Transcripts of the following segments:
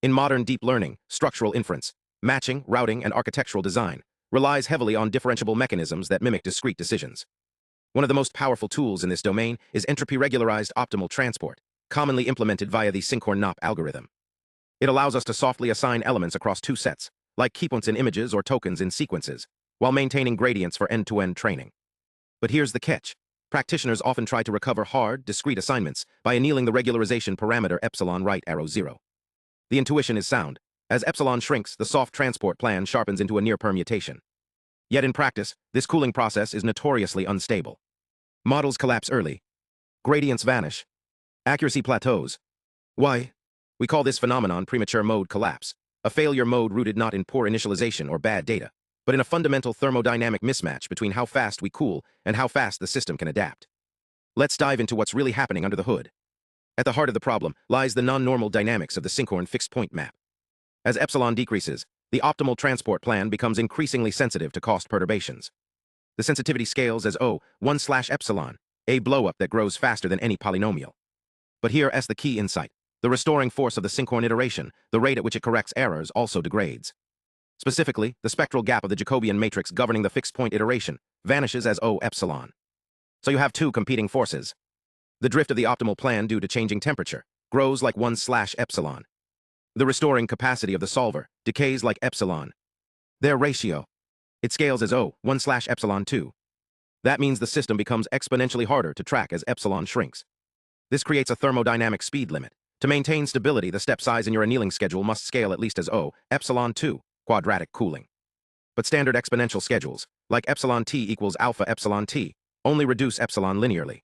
In modern deep learning, structural inference, matching, routing, and architectural design relies heavily on differentiable mechanisms that mimic discrete decisions. One of the most powerful tools in this domain is entropy-regularized optimal transport, commonly implemented via the Sinkhorn-based algorithm. It allows us to softly assign elements across two sets, like keypoints in images or tokens in sequences, while maintaining gradients for end-to-end training. But here's the catch. Practitioners often try to recover hard, discrete assignments by annealing the regularization parameter epsilon right arrow 0. The intuition is sound. As epsilon shrinks, the soft transport plan sharpens into a near permutation. Yet in practice, this cooling process is notoriously unstable. Models collapse early. Gradients vanish. Accuracy plateaus. Why? We call this phenomenon premature mode collapse, a failure mode rooted not in poor initialization or bad data, but in a fundamental thermodynamic mismatch between how fast we cool and how fast the system can adapt. Let's dive into what's really happening under the hood. At the heart of the problem lies the non-normal dynamics of the Sinkhorn fixed-point map. As epsilon decreases, the optimal transport plan becomes increasingly sensitive to cost perturbations. The sensitivity scales as O(1/epsilon), a blow-up that grows faster than any polynomial. But here's the key insight. The restoring force of the Sinkhorn iteration, the rate at which it corrects errors, also degrades. Specifically, the spectral gap of the Jacobian matrix governing the fixed-point iteration vanishes as O(epsilon). So you have two competing forces. The drift of the optimal plan due to changing temperature grows like 1/epsilon. The restoring capacity of the solver decays like epsilon. Their ratio. It scales as O(1/epsilon 2). That means the system becomes exponentially harder to track as epsilon shrinks. This creates a thermodynamic speed limit. To maintain stability, the step size in your annealing schedule must scale at least as O(epsilon 2), quadratic cooling. But standard exponential schedules, like epsilon t equals alpha epsilon t, only reduce epsilon linearly.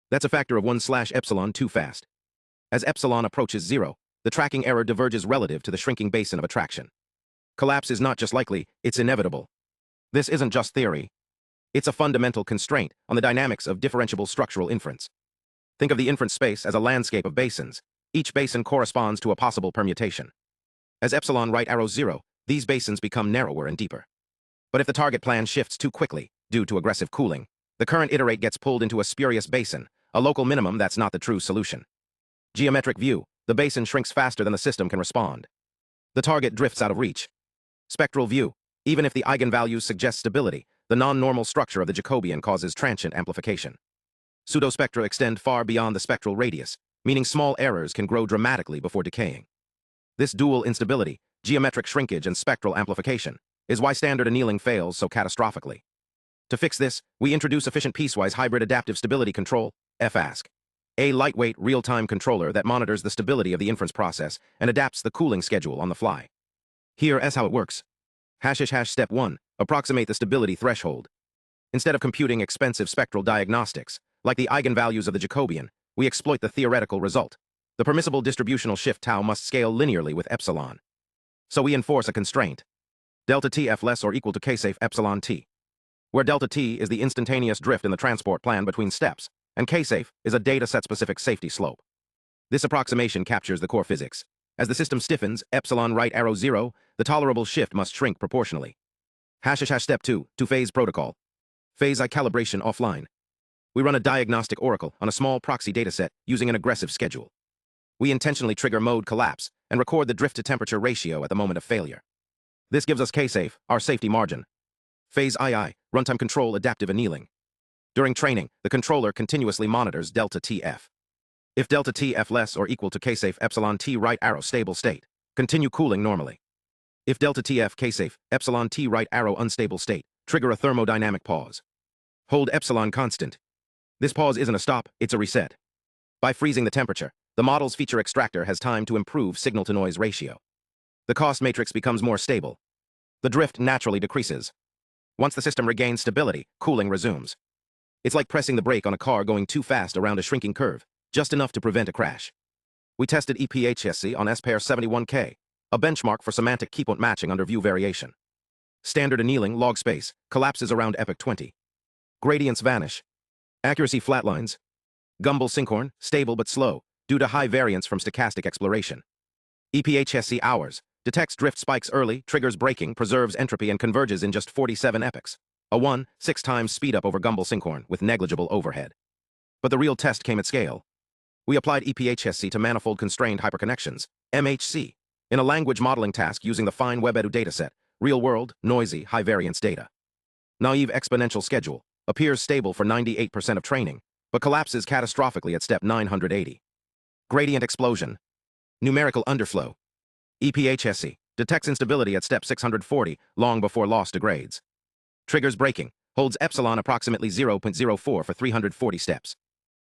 That's a factor of 1/epsilon too fast. As epsilon approaches 0, the tracking error diverges relative to the shrinking basin of attraction. Collapse is not just likely, it's inevitable. This isn't just theory. It's a fundamental constraint on the dynamics of differentiable structural inference. Think of the inference space as a landscape of basins. Each basin corresponds to a possible permutation. As epsilon right arrow 0, these basins become narrower and deeper. But if the target plan shifts too quickly, due to aggressive cooling, the current iterate gets pulled into a spurious basin, a local minimum that's not the true solution. Geometric view, the basin shrinks faster than the system can respond. The target drifts out of reach. Spectral view, even if the eigenvalues suggest stability, the non-normal structure of the Jacobian causes transient amplification. Pseudospectra extend far beyond the spectral radius, meaning small errors can grow dramatically before decaying. This dual instability, geometric shrinkage and spectral amplification, is why standard annealing fails so catastrophically. To fix this, we introduce efficient piecewise hybrid adaptive stability control, EPH-ASC, a lightweight real-time controller that monitors the stability of the inference process and adapts the cooling schedule on the fly. Here's how it works. Step 1, approximate the stability threshold. Instead of computing expensive spectral diagnostics, like the eigenvalues of the Jacobian, we exploit the theoretical result. The permissible distributional shift tau must scale linearly with epsilon. So we enforce a constraint. Delta Tf less or equal to ksafe epsilon t, where delta t is the instantaneous drift in the transport plan between steps, and ksafe is a data-set-specific safety slope. This approximation captures the core physics. As the system stiffens, epsilon right arrow 0, the tolerable shift must shrink proportionally. Step 2, two-phase protocol. Phase I calibration offline. We run a diagnostic oracle on a small proxy dataset using an aggressive schedule. We intentionally trigger mode collapse and record the drift-to-temperature ratio at the moment of failure. This gives us ksafe, our safety margin. Phase II, runtime control adaptive annealing. During training, the controller continuously monitors delta Tf. If delta Tf less or equal to ksafe epsilon t right arrow stable state, continue cooling normally. If delta Tf ksafe epsilon t right arrow unstable state, trigger a thermodynamic pause. Hold epsilon constant. This pause isn't a stop, it's a reset. By freezing the temperature, the model's feature extractor has time to improve signal-to-noise ratio. The cost matrix becomes more stable. The drift naturally decreases. Once the system regains stability, cooling resumes. It's like pressing the brake on a car going too fast around a shrinking curve, just enough to prevent a crash. We tested EPH-ASC on S-pair 71K, a benchmark for semantic keypoint matching under view variation. Standard annealing log space collapses around epoch 20. Gradients vanish. Accuracy flatlines. Gumbel Sinkhorn, stable but slow, due to high variance from stochastic exploration. EPH-ASC hours, detects drift spikes early, triggers braking, preserves entropy, and converges in just 47 epochs. A 1.6 times speedup over Gumbel Sinkhorn with negligible overhead. But the real test came at scale. We applied EPH-ASC to manifold constrained hyperconnections, MHC. in a language modeling task using the fine WebEdu dataset, real-world, noisy, high-variance data. Naive exponential schedule appears stable for 98% of training, but collapses catastrophically at step 980. Gradient explosion. Numerical underflow. EPH-ASC detects instability at step 640 long before loss degrades. Triggers breaking, holds epsilon approximately 0.04 for 340 steps.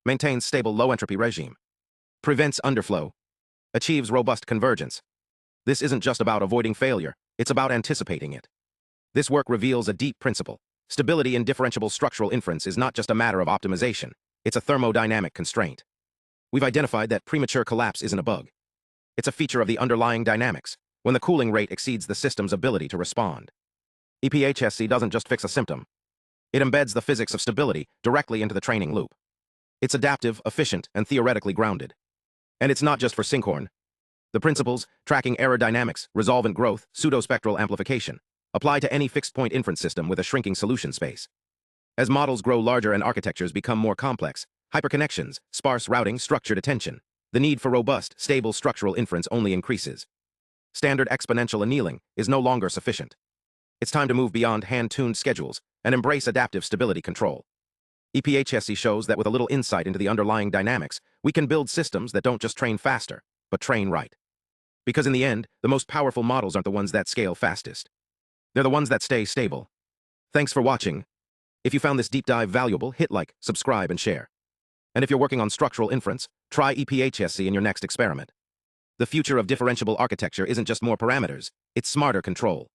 Maintains stable low-entropy regime. Prevents underflow. Achieves robust convergence. This isn't just about avoiding failure, it's about anticipating it. This work reveals a deep principle. Stability in differentiable structural inference is not just a matter of optimization, it's a thermodynamic constraint. We've identified that premature collapse isn't a bug. It's a feature of the underlying dynamics, when the cooling rate exceeds the system's ability to respond. EPH-ASC doesn't just fix a symptom. It embeds the physics of stability directly into the training loop. It's adaptive, efficient, and theoretically grounded. And it's not just for Sinkhorn. The principles, tracking error dynamics, resolvent growth, pseudospectral amplification, apply to any fixed-point inference system with a shrinking solution space. As models grow larger and architectures become more complex, hyperconnections, sparse routing, structured attention, the need for robust, stable structural inference only increases. Standard exponential annealing is no longer sufficient. It's time to move beyond hand-tuned schedules and embrace adaptive stability control. EPH-ASC shows that with a little insight into the underlying dynamics, we can build systems that don't just train faster, but train right. Because in the end, the most powerful models aren't the ones that scale fastest. They're the ones that stay stable. Thanks for watching. If you found this deep dive valuable, hit like, subscribe, and share. And if you're working on structural inference, try EPH-ASC in your next experiment. The future of differentiable architecture isn't just more parameters, it's smarter control.